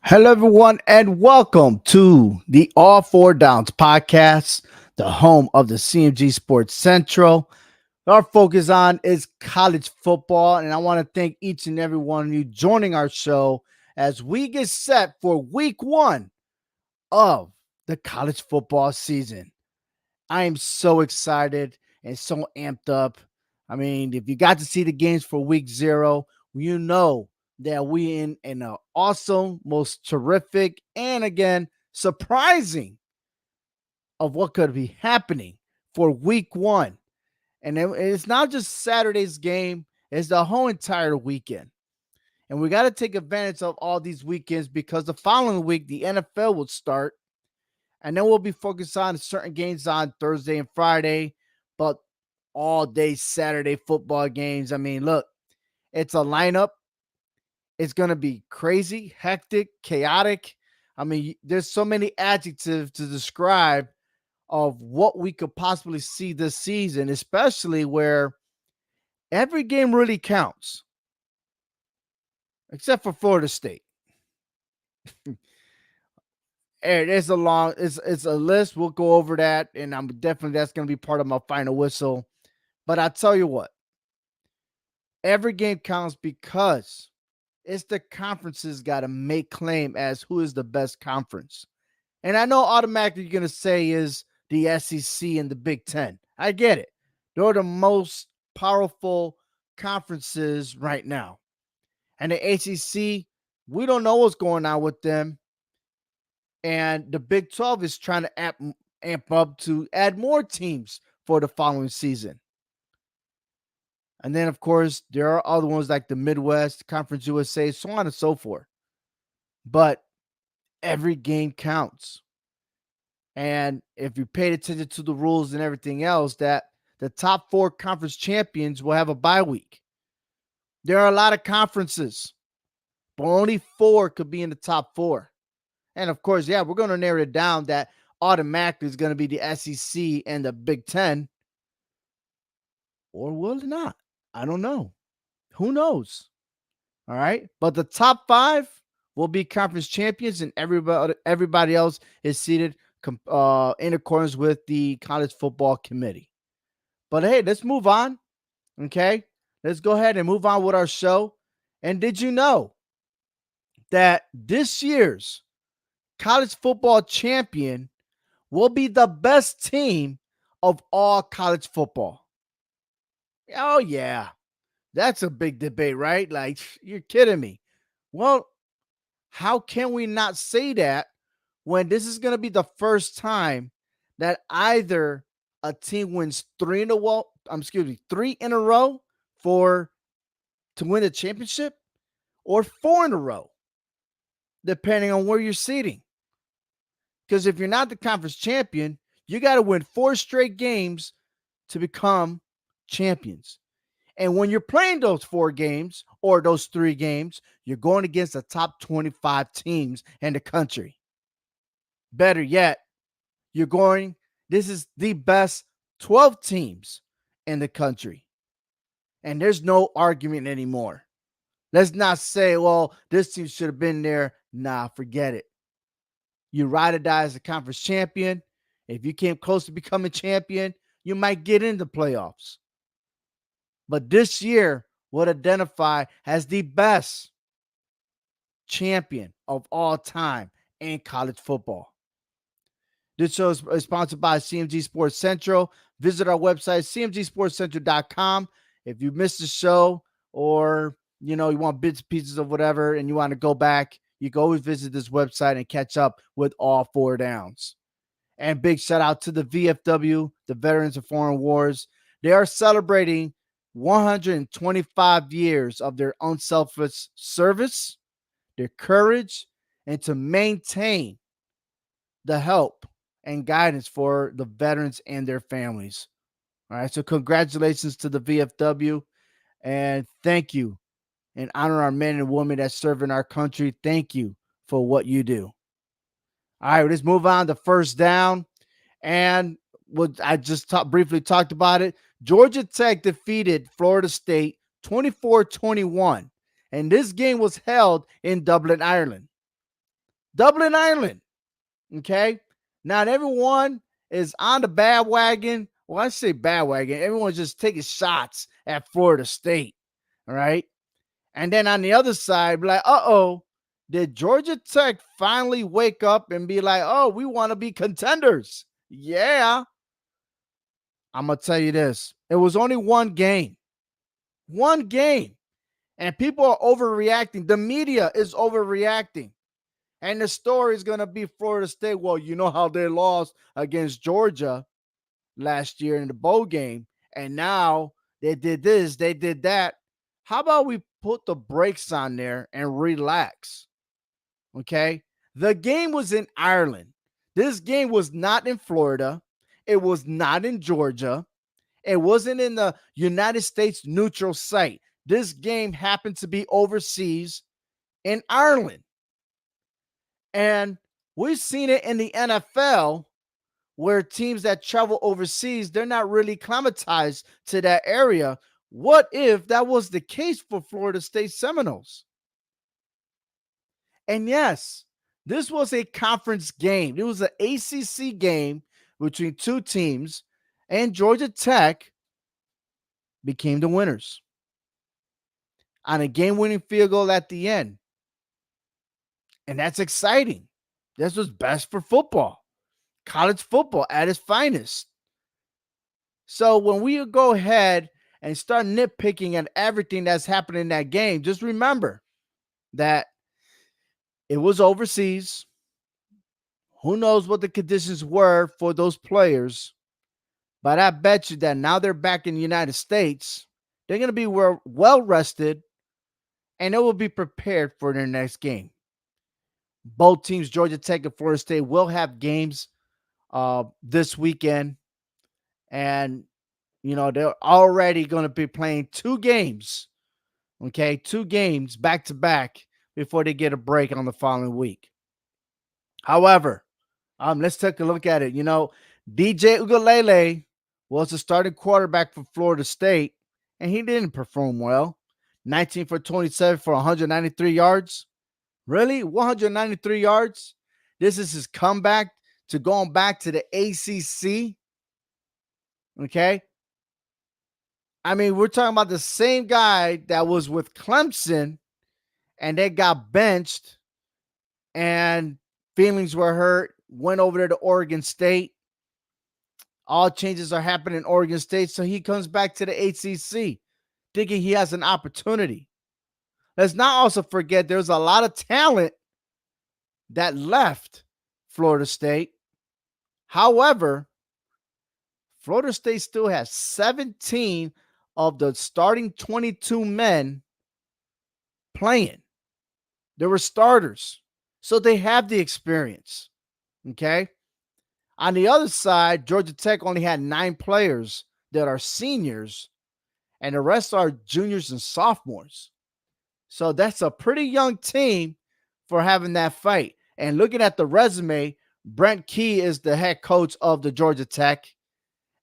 Hello, everyone, and welcome to the All Four Downs podcast, the home of the CMG Sports Central. Our focus on is college football, and I want to thank each and every one of you joining our show as we get set for week one of the college football season. I am so excited and so amped up. I mean, if you got to see the games for week zero, you know that we in an awesome, most terrific, and again, surprising of what could be happening for week one. And it's not just Saturday's game, it's the whole entire weekend. And we got to take advantage of all these weekends because the following week, the NFL will start. And then we'll be focused on certain games on Thursday and Friday, but all day Saturday football games. I mean, look, it's a lineup. It's going to be crazy, hectic, chaotic. I mean, there's so many adjectives to describe of what we could possibly see this season, especially where every game really counts, except for Florida State. And it's a list. We'll go over that, and I'm definitely that's going to be part of my final whistle. But I tell you what, every game counts because it's the conferences got to make claim as who is the best conference. And I know automatically you're going to say is the SEC and the Big Ten. I get it. They're the most powerful conferences right now. And the ACC, we don't know what's going on with them. And the Big 12 is trying to amp up to add more teams for the following season. And then, of course, there are other ones like the Midwest, Conference USA, so on and so forth. But every game counts. And if you paid attention to the rules and everything else, that the top four conference champions will have a bye week. There are a lot of conferences, but only four could be in the top four. And of course, yeah, we're going to narrow it down that automatically is going to be the SEC and the Big Ten. Or will it not? I don't know. Who knows? All right. But the top five will be conference champions, and everybody else is seated in accordance with the college football committee. But hey, let's move on. Okay. Let's go ahead and move on with our show. And did you know that this year's college football champion will be the best team of all college football? Oh, yeah. That's a big debate, right? Like, you're kidding me. Well, how can we not say that when this is going to be the first time that either a team wins three in a row to win the championship, or four in a row, depending on where you're seating? Because if you're not the conference champion, you got to win 4 straight games to become champions. And when you're playing those 4 games or those 3 games, you're going against the top 25 teams in the country. Better yet, this is the best 12 teams in the country. And there's no argument anymore. Let's not say, well, this team should have been there. Nah, forget it. You ride or die as a conference champion. If you came close to becoming champion, you might get into playoffs. But this year would identify as the best champion of all time in college football. This show is sponsored by CMG Sports Central. Visit our website, cmgsportscentral.com. If you missed the show or you want bits and pieces of whatever, and you want to go back, you can always visit this website and catch up with all 4 downs. And big shout out to the VFW, the Veterans of Foreign Wars. They are celebrating 125 years of their unselfish service, their courage, and to maintain the help and guidance for the veterans and their families. All right. So, congratulations to the VFW and thank you and honor our men and women that serve in our country. Thank you for what you do. All right. Let's move on to first down. And what I just briefly talked about it. Georgia Tech defeated Florida State 24-21. And this game was held in Dublin, Ireland. Dublin, Ireland. Okay. Not everyone is on the bandwagon. Well, I say bandwagon. Everyone's just taking shots at Florida State. All right. And then on the other side, be like, did Georgia Tech finally wake up and be like, oh, we want to be contenders? Yeah. I'm going to tell you this. It was only one game. One game. And people are overreacting. The media is overreacting. And the story is going to be Florida State. Well, you know how they lost against Georgia last year in the bowl game. And now they did this, they did that. How about we put the brakes on there and relax? Okay. The game was in Ireland. This game was not in Florida. It was not in Georgia. It wasn't in the United States neutral site. This game happened to be overseas in Ireland. And we've seen it in the NFL where teams that travel overseas, they're not really acclimatized to that area. What if that was the case for Florida State Seminoles? And yes, this was a conference game. It was an ACC game between two teams, and Georgia Tech became the winners on a game-winning field goal at the end. And that's exciting. This was best for football, college football at its finest. So when we go ahead and start nitpicking at everything that's happening in that game, just remember that it was overseas. Who knows what the conditions were for those players? But I bet you that now they're back in the United States, they're going to be well rested, and they will be prepared for their next game. Both teams, Georgia Tech and Florida State, will have games this weekend. And, they're already going to be playing 2 games. Okay, 2 games back to back before they get a break on the following week. However, let's take a look at it. DJ Uiagalelei was the starting quarterback for Florida State, and he didn't perform well. 19 for 27 for 193 yards. Really? 193 yards? This is his comeback to going back to the ACC. Okay? I mean, we're talking about the same guy that was with Clemson and they got benched and feelings were hurt, went over there to Oregon State. All changes are happening in Oregon State, so he comes back to the ACC thinking he has an opportunity. Let's not also forget there's a lot of talent that left Florida State. However, Florida State still has 17 of the starting 22 men playing. They were starters, so they have the experience. Okay? On the other side, Georgia Tech only had 9 players that are seniors, and the rest are juniors and sophomores. So that's a pretty young team for having that fight. And looking at the resume, Brent Key is the head coach of the Georgia Tech.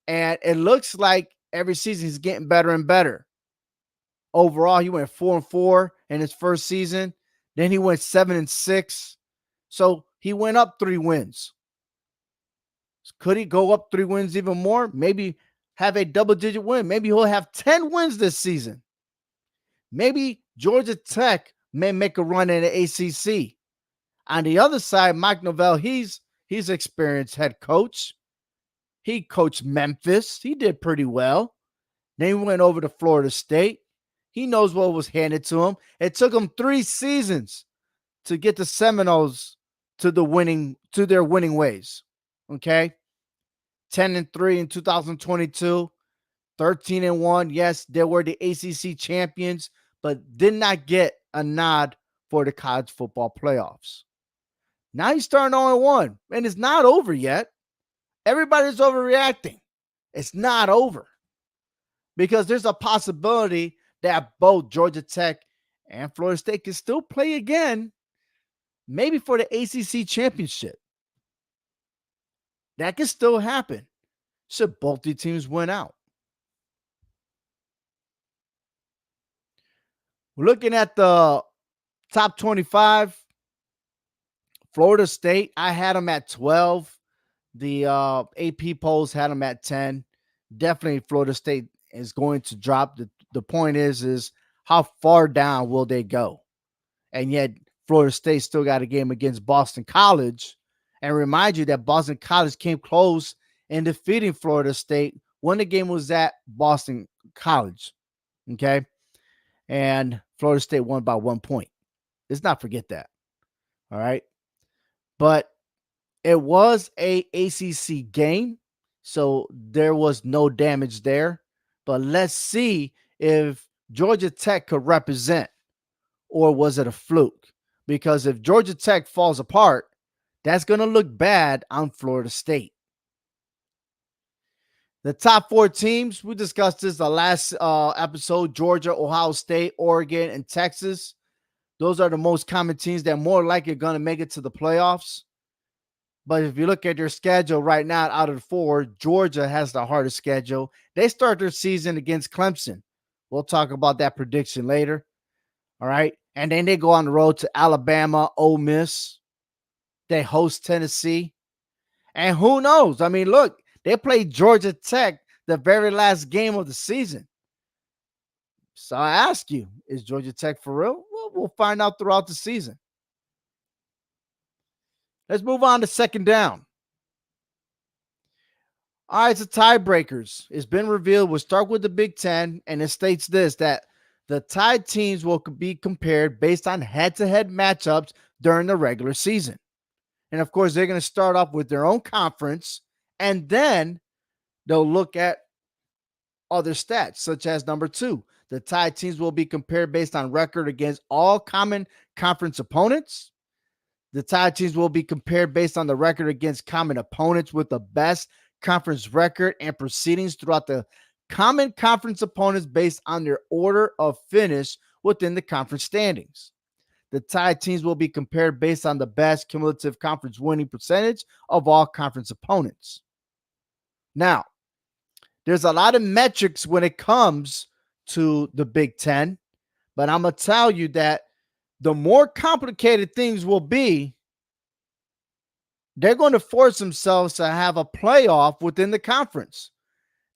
And it looks like every season he's getting better and better. Overall, he went 4-4 in his first season. Then he went 7-6. So he went up 3 wins. Could he go up 3 wins even more? Maybe have a double-digit win. Maybe he'll have 10 wins this season. Maybe Georgia Tech may make a run in the ACC. On the other side, Mike Norvell, he's experienced head coach. He coached Memphis. He did pretty well. Then he went over to Florida State. He knows what was handed to him. It took him 3 seasons to get the Seminoles to their winning ways. Okay? 10-3 in 2022, 13-1. Yes, they were the ACC champions, but did not get a nod for the college football playoffs. Now he's starting 0-1, and it's not over yet. Everybody's overreacting. It's not over because there's a possibility that both Georgia Tech and Florida State can still play again, maybe for the ACC championship. That can still happen should both the teams win out. We're looking at the top 25. Florida State, I had them at 12. The AP polls had them at 10. Definitely Florida State is going to drop. The point is how far down will they go? And yet Florida State still got a game against Boston College. And remind you that Boston College came close in defeating Florida State when the game was at Boston College. Okay. And Florida State won by 1 point. Let's not forget that. All right. But it was a ACC game, so there was no damage there. But let's see if Georgia Tech could represent, or was it a fluke? Because if Georgia Tech falls apart, that's going to look bad on Florida State. The top 4 teams, we discussed this the last episode: Georgia, Ohio State, Oregon, and Texas. Those are the most common teams that more likely are going to make it to the playoffs. But if you look at their schedule right now, out of the 4, Georgia has the hardest schedule. They start their season against Clemson. We'll talk about that prediction later. All right. And then they go on the road to Alabama, Ole Miss. They host Tennessee. And who knows? I mean, look, they played Georgia Tech the very last game of the season. So I ask you, is Georgia Tech for real? Well, we'll find out throughout the season. Let's move on to second down. All right, it's the tiebreakers. It's been revealed. We'll start with the Big Ten, and it states this, that the tied teams will be compared based on head-to-head matchups during the regular season. And, of course, they're going to start off with their own conference, and then they'll look at other stats, such as number 2. The tied teams will be compared based on record against all common conference opponents. The tied teams will be compared based on the record against common opponents with the best conference record and proceedings throughout the common conference opponents based on their order of finish within the conference standings. The tied teams will be compared based on the best cumulative conference winning percentage of all conference opponents. Now, there's a lot of metrics when it comes to the Big Ten, but I'm going to tell you that the more complicated things will be, they're going to force themselves to have a playoff within the conference.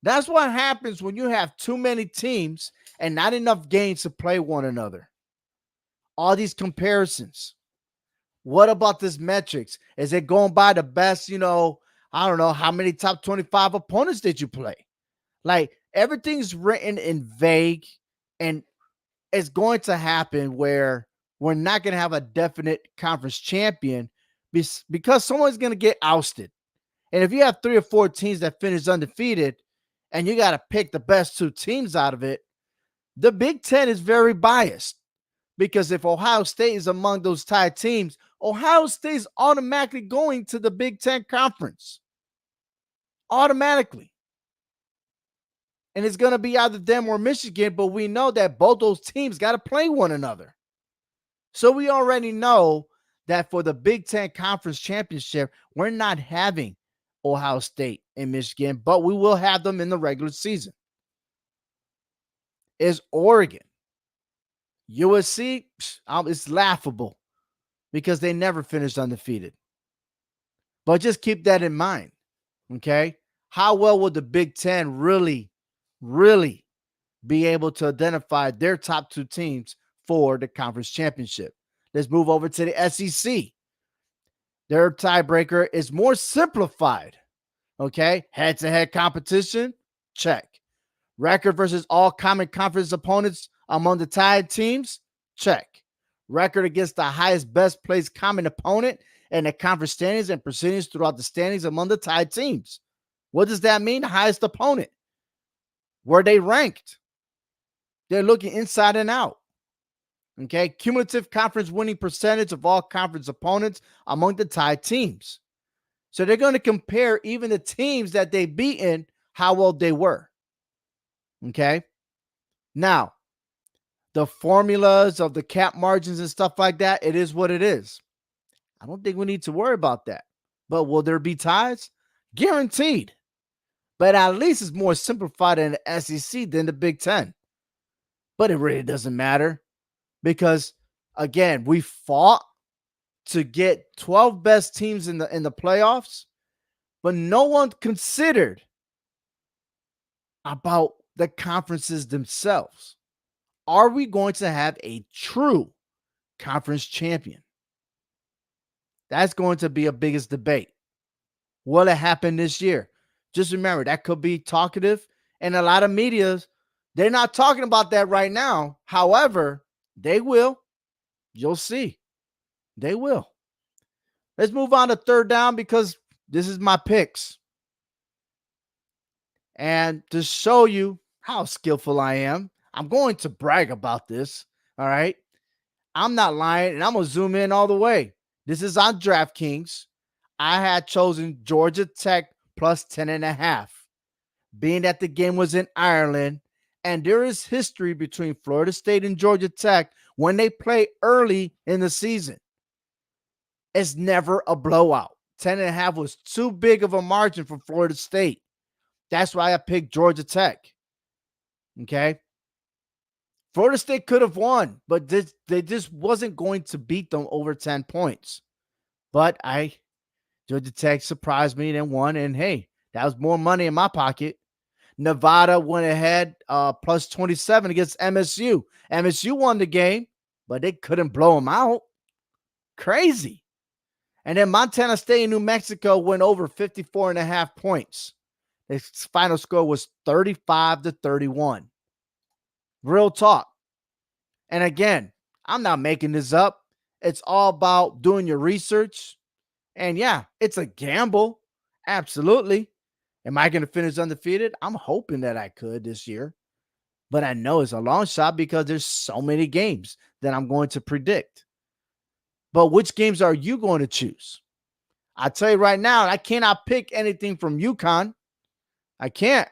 That's what happens when you have too many teams and not enough games to play one another. All these comparisons. What about this metrics? Is it going by the best, I don't know, how many top 25 opponents did you play? Like, everything's written in vague, and it's going to happen where we're not going to have a definite conference champion because someone's going to get ousted. And if you have 3 or 4 teams that finish undefeated and you got to pick the best 2 teams out of it, the Big Ten is very biased, because if Ohio State is among those tied teams, Ohio State is automatically going to the Big Ten conference. Automatically. And it's going to be either them or Michigan, but we know that both those teams got to play one another. So we already know that for the Big Ten Conference Championship, we're not having Ohio State and Michigan, but we will have them in the regular season. Is Oregon. USC, it's laughable because they never finished undefeated. But just keep that in mind, okay? How well would the Big Ten really be able to identify their top 2 teams for the conference championship? Let's move over to the SEC. Their tiebreaker is more simplified. Okay. Head-to-head competition. Check. Record versus all common conference opponents among the tied teams? Check. Record against the highest best placed common opponent and the conference standings and percentage throughout the standings among the tied teams. What does that mean? The highest opponent. Were they ranked? They're looking inside and out. Okay. Cumulative conference winning percentage of all conference opponents among the tied teams. So they're going to compare even the teams that they beaten, how well they were. Okay. Now, the formulas of the cap margins and stuff like that, it is what it is. I don't think we need to worry about that. But will there be ties? Guaranteed. But at least it's more simplified in the SEC than the Big Ten. But it really doesn't matter because, again, we fought to get 12 best teams in the playoffs, but no one considered about the conferences themselves. Are we going to have a true conference champion? That's going to be a biggest debate. Will it happen this year? Just remember, that could be talkative, and a lot of medias, they're not talking about that right now. However, they will. You'll see. They will. Let's move on to third down because this is my picks. And to show you how skillful I am, I'm going to brag about this. All right. I'm not lying, and I'm going to zoom in all the way. This is on DraftKings. I had chosen Georgia Tech plus 10.5, being that the game was in Ireland. And there is history between Florida State and Georgia Tech when they play early in the season. It's never a blowout. 10.5 was too big of a margin for Florida State. That's why I picked Georgia Tech. Okay. Florida State could have won, but they just wasn't going to beat them over 10 points. But Georgia Tech surprised me and won. And hey, that was more money in my pocket. Nevada went ahead plus 27 against MSU. MSU won the game, but they couldn't blow them out. Crazy. And then Montana State and New Mexico went over 54.5 points. The final score was 35-31. Real talk. And again, I'm not making this up. It's all about doing your research. And yeah, it's a gamble. Absolutely. Am I going to finish undefeated? I'm hoping that I could this year. But I know it's a long shot because there's so many games that I'm going to predict. But which games are you going to choose? I tell you right now, I cannot pick anything from UConn. I can't.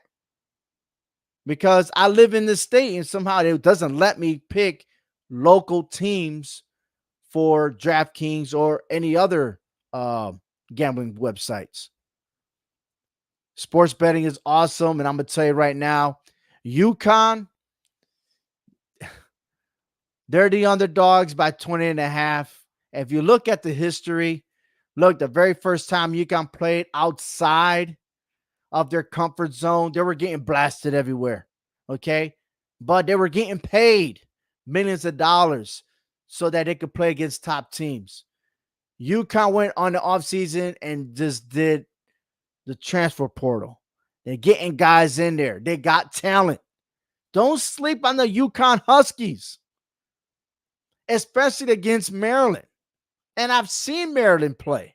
Because I live in this state and somehow it doesn't let me pick local teams for DraftKings or any other gambling websites. Sports betting is awesome. And I'm going to tell you right now, UConn, they're the underdogs by 20.5. If you look at the history, look, the very first time UConn played outside of their comfort zone, they were getting blasted everywhere. Okay. But they were getting paid millions of dollars so that they could play against top teams. UConn went on the offseason and just did the transfer portal. They're getting guys in there. They got talent. Don't sleep on the UConn Huskies, especially against Maryland. And I've seen Maryland play.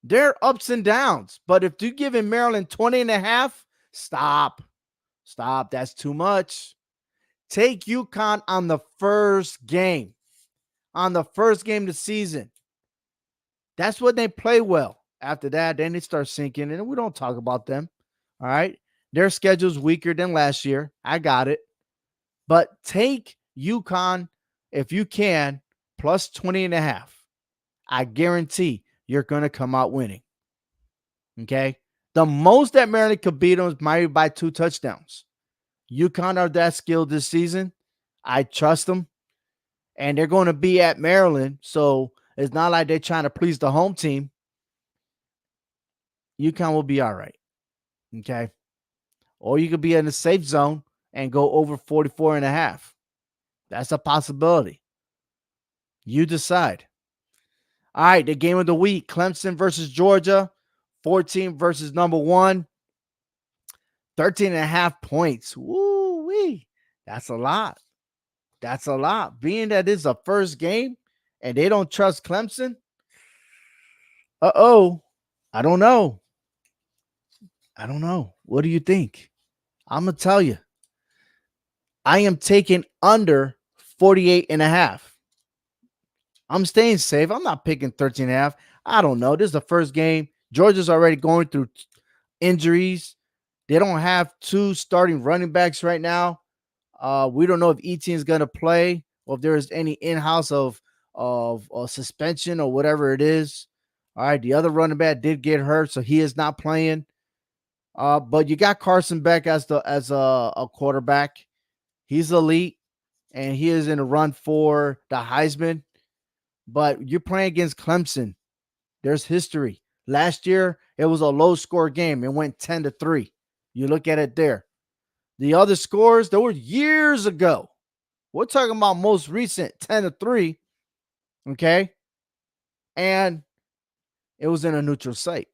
They're ups and downs. But if you're giving Maryland 20.5, stop. Stop. That's too much. Take UConn on the first game. On the first game of the season. That's when they play well. After that, then they start sinking, and we don't talk about them. All right. Their schedule's weaker than last year. I got it. But take UConn, if you can, plus 20.5. I guarantee you're going to come out winning. Okay. The most that Maryland could beat them is maybe by 2 touchdowns. UConn are that skilled this season. I trust them. And they're going to be at Maryland. So it's not like they're trying to please the home team. UConn will be all right. Okay. Or you could be in the safe zone and go over 44.5. That's a possibility. You decide. All right. The game of the week, Clemson versus Georgia, 14 versus number 1, 13.5 points. Woo-wee. That's a lot. That's a lot. Being that it's a first game and they don't trust Clemson. Uh-oh. I don't know. I don't know. What do you think? I'm going to tell you. I am taking under 48 and a half. I'm staying safe. I'm not picking 13 and a half. I don't know. This is the first game. Georgia's already going through injuries. They don't have two starting running backs right now. We don't know if Etienne is going to play or if there's any in-house of suspension or whatever it is. All right, the other running back did get hurt, so he is not playing. But you got Carson Beck as a quarterback. He's elite, and he is in a run for the Heisman. But you're playing against Clemson. There's history. Last year, it was a low-score game. It went 10-3. You look at it there. The other scores, they were years ago. We're talking about most recent 10-3. Okay. And it was in a neutral site.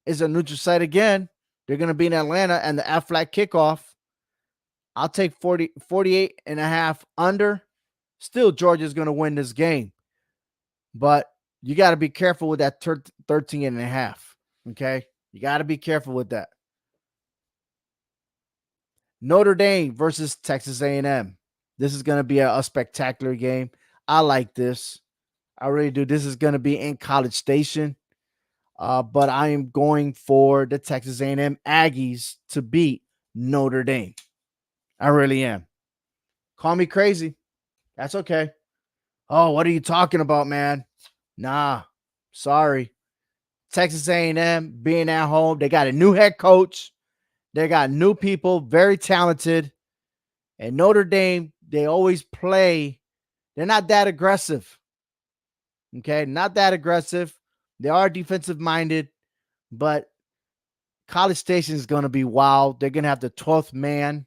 It's a neutral site again. They're going to be in Atlanta and the Aflac kickoff. I'll take 48 and a half under. Still, Georgia's going to win this game. But you got to be careful with that 13 and a half. Okay. You got to be careful with that. Notre Dame versus Texas A&M. This is going to be a spectacular game. I like this. I really do. This is going to be in College Station. But I am going for the Texas A&M Aggies to beat Notre Dame. I really am. Call me crazy. That's okay. Oh, what are you talking about, man? Nah, sorry. Texas A&M being at home. They got a new head coach. They got new people, very talented. And Notre Dame, they always play. They're not that aggressive. Okay, not that aggressive. They are defensive minded, but College Station is going to be wild. They're going to have the 12th man.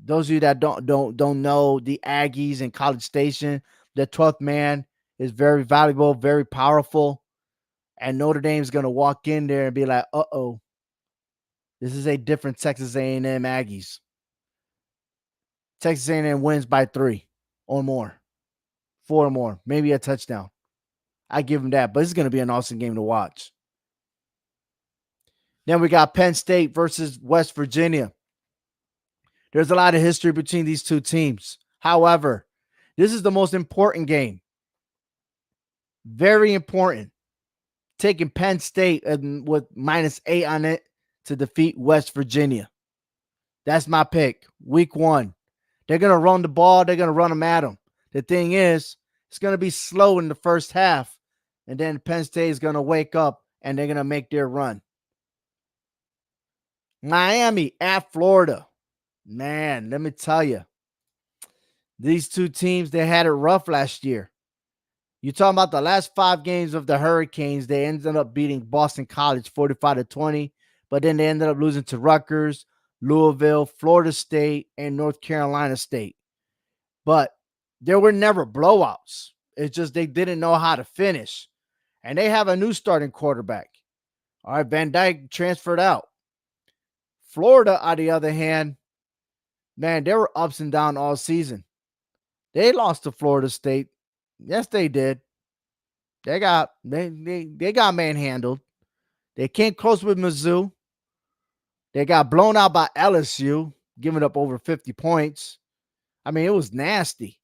Those of you that don't know the Aggies and College Station, the 12th man is very valuable, very powerful. And Notre Dame is going to walk in there and be like, uh-oh, this is a different Texas A&M Aggies. Texas A&M wins by 3 or more, 4 or more, maybe a touchdown. I give them that, but it's going to be an awesome game to watch. Then we got Penn State versus West Virginia. There's a lot of history between these two teams. However, this is the most important game. Very important. Taking Penn State with -8 on it to defeat West Virginia. That's my pick. Week 1. They're going to run the ball. They're going to run them at them. The thing is, it's going to be slow in the first half. And then Penn State is going to wake up and they're going to make their run. Miami at Florida. Man, let me tell you. These two teams, they had it rough last year. You're talking about the last 5 games of the Hurricanes. They ended up beating Boston College 45-20. But then they ended up losing to Rutgers, Louisville, Florida State, and North Carolina State. But there were never blowouts. It's just they didn't know how to finish. And they have a new starting quarterback. All right, Van Dyke transferred out. Florida, on the other hand, man, they were ups and downs all season. They lost to Florida State. Yes, they did. They got manhandled. They came close with Mizzou. They got blown out by LSU, giving up over 50 points. I mean, it was nasty.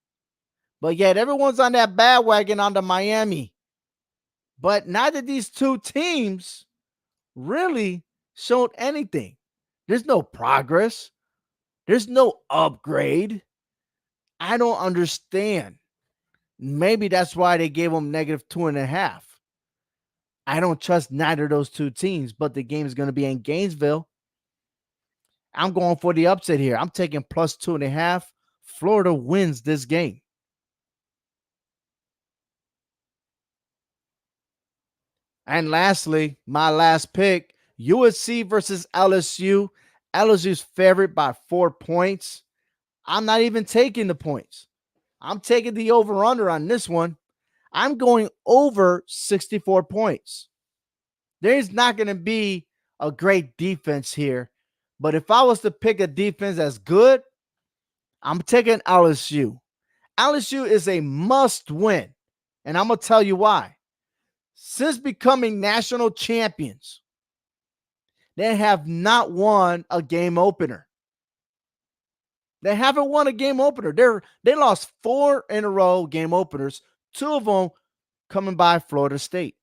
But yet everyone's on that bandwagon on the Miami. But neither of these two teams really showed anything. There's no progress. There's no upgrade. I don't understand. Maybe that's why they gave them -2.5. I don't trust neither of those two teams, but the game is going to be in Gainesville. I'm going for the upset here. I'm taking +2.5. Florida wins this game. And lastly, my last pick, USC versus LSU. LSU's favored by 4 points. I'm not even taking the points. I'm taking the over-under on this one. I'm going over 64 points. There's not going to be a great defense here. But if I was to pick a defense that's good, I'm taking LSU. LSU is a must win. And I'm going to tell you why. Since becoming national champions, they have not won a game opener. They haven't won a game opener. They lost 4 in a row game openers, 2 of them coming by Florida State.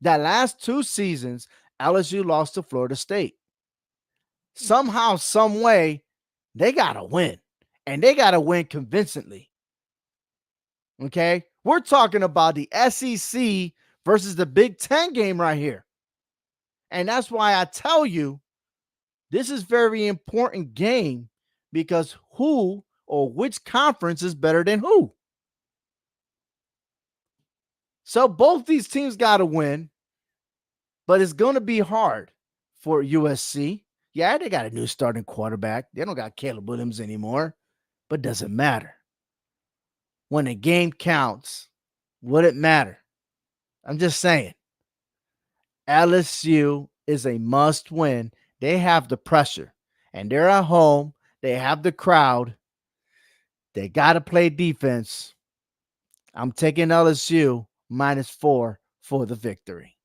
That last 2 seasons, LSU lost to Florida State. Somehow, some way, they got to win. And they got to win convincingly. Okay? We're talking about the SEC versus the Big Ten game right here. And that's why I tell you, this is very important game because who or which conference is better than who? So both these teams got to win, but it's going to be hard for USC. Yeah, they got a new starting quarterback. They don't got Caleb Williams anymore, but doesn't matter. When a game counts, would it matter? I'm just saying. LSU is a must win. They have the pressure and they're at home. They have the crowd. They got to play defense. I'm taking LSU -4 for the victory.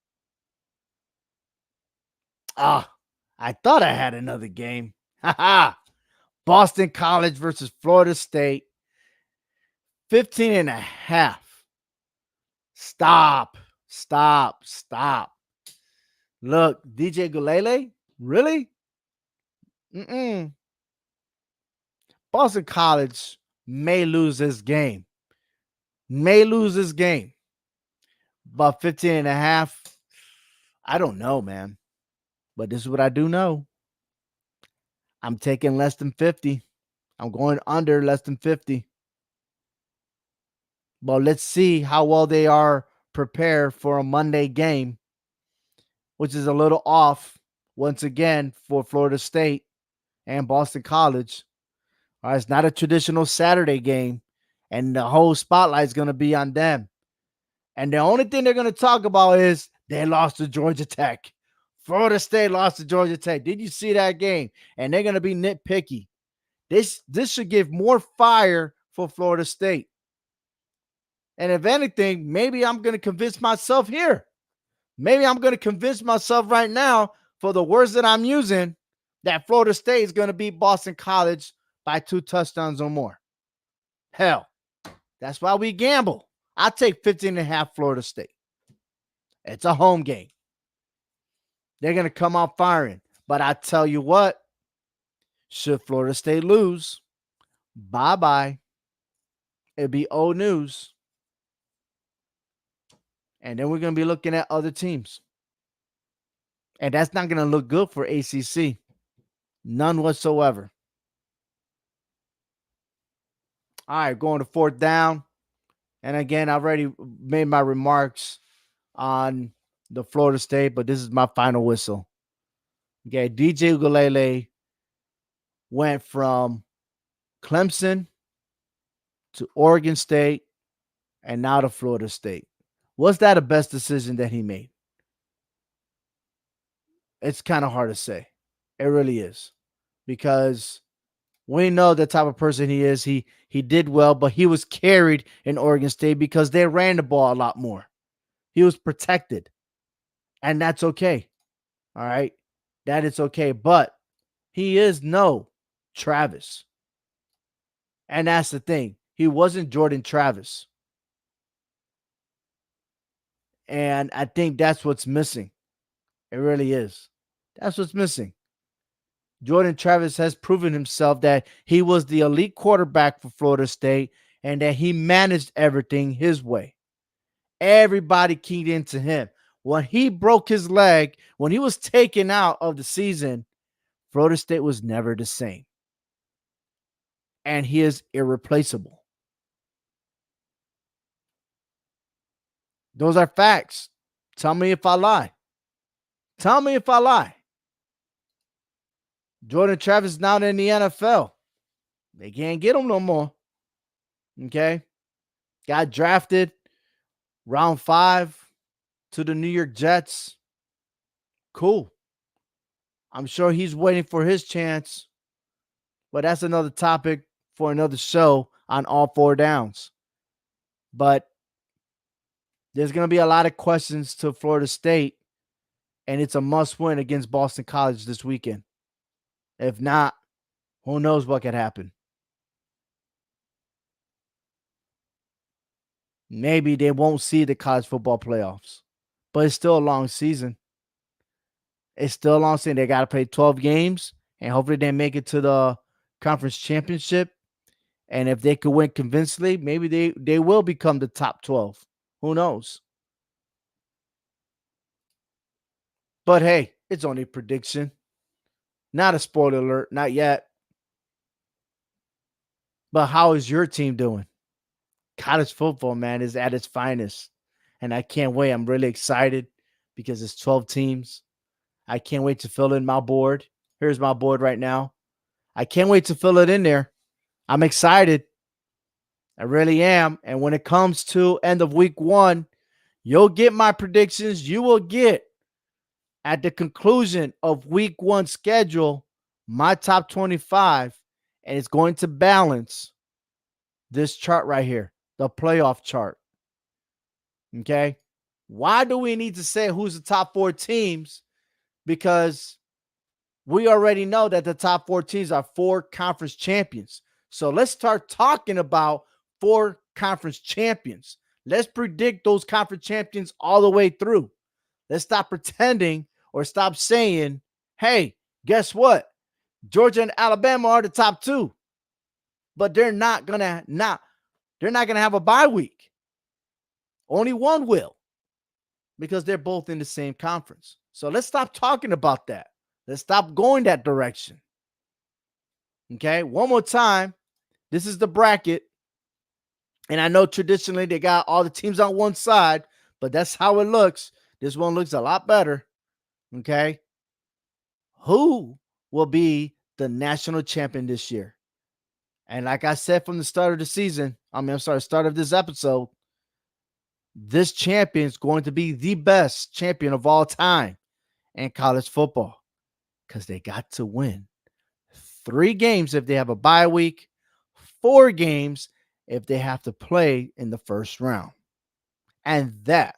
Ah, I thought I had another game. Boston College versus Florida State. 15.5. Stop. Look, DJ Gulele? Really? Boston College may lose this game. But 15.5, I don't know, man. But this is what I do know. I'm taking less than 50. I'm going under less than 50. But let's see how well they are prepared for a Monday game, which is a little off once again for Florida State and Boston College. All right, it's not a traditional Saturday game, and the whole spotlight is going to be on them. And the only thing they're going to talk about is they lost to Georgia Tech. Florida State lost to Georgia Tech. Did you see that game? And they're going to be nitpicky. This should give more fire for Florida State. And if anything, maybe I'm going to convince myself here. Maybe I'm going to convince myself right now for the words that I'm using that Florida State is going to beat Boston College by 2 touchdowns or more. Hell, that's why we gamble. I take 15.5 Florida State. It's a home game. They're going to come out firing. But I tell you what, should Florida State lose, bye-bye. It'd be old news. And then we're going to be looking at other teams. And that's not going to look good for ACC. None whatsoever. All right, going to 4th down. And again, I've already made my remarks on the Florida State, but this is my final whistle. Okay, DJ Gulele went from Clemson to Oregon State and now to Florida State. Was that the best decision that he made? It's kind of hard to say. It really is. Because we know the type of person he is. He did well, but he was carried in Oregon State because they ran the ball a lot more. He was protected. And that's okay. All right. That is okay. But he is no Travis. And that's the thing. He wasn't Jordan Travis. And I think that's what's missing. It really is. That's what's missing. Jordan Travis has proven himself that he was the elite quarterback for Florida State and that he managed everything his way. Everybody keyed into him. When he broke his leg, when he was taken out of the season, Florida State was never the same. And he is irreplaceable. Those are facts. Tell me if I lie. Tell me if I lie. Jordan Travis is now in the NFL. They can't get him no more. Okay. Got drafted round 5 to the New York Jets. Cool. I'm sure he's waiting for his chance. But that's another topic for another show on All Four Downs. But there's going to be a lot of questions to Florida State, and it's a must win against Boston College this weekend. If not, who knows what could happen. Maybe they won't see the college football playoffs, but it's still a long season. It's still a long season. They got to play 12 games, and hopefully they make it to the conference championship. And if they could win convincingly, maybe they will become the top 12. Who knows? But hey, it's only a prediction. Not a spoiler alert, not yet. But how is your team doing? College football, man, is at its finest. And I can't wait. I'm really excited because it's 12 teams. I can't wait to fill in my board. Here's my board right now. I can't wait to fill it in there. I'm excited. I really am. And when it comes to end of week 1, you'll get my predictions. You will get at the conclusion of week 1 schedule my top 25, and it's going to balance this chart right here, the playoff chart. Okay? Why do we need to say who's the top 4 teams? Because we already know that the top 4 teams are 4 conference champions. So let's start talking about 4 conference champions. Let's predict those conference champions all the way through. Let's stop pretending or stop saying, hey, guess what? Georgia and Alabama are the top 2. But they're not gonna have a bye week. Only one will, because they're both in the same conference. So let's stop talking about that. Let's stop going that direction. Okay, one more time. This is the bracket. And I know traditionally they got all the teams on one side, but that's how it looks. This one looks a lot better. Okay. Who will be the national champion this year? And like I said from the start of the season, start of this episode, this champion is going to be the best champion of all time in college football, because they got to win 3 games if they have a bye week, 4 games if they have to play in the first round. And that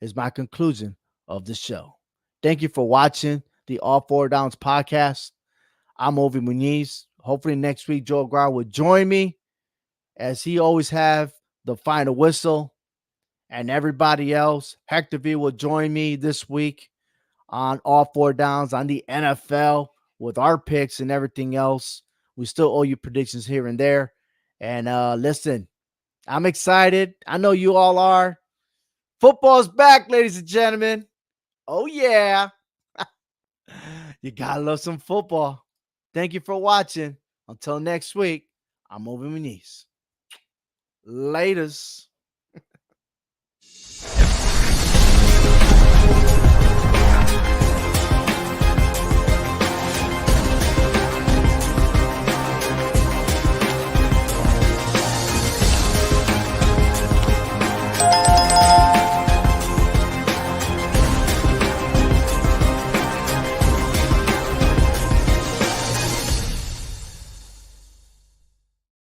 is my conclusion of the show. Thank you for watching the All Four Downs podcast. I'm Ovi Muniz. Hopefully next week, Joe Aguirre will join me, as he always have the final whistle. And everybody else, Hector V will join me this week on All Four Downs on the NFL with our picks and everything else. We still owe you predictions here and there. And listen, I'm excited. I know you all are. Football's back, ladies and gentlemen. Oh, yeah. You gotta love some football. Thank you for watching. Until next week, I'm Ovi Muniz. Laters.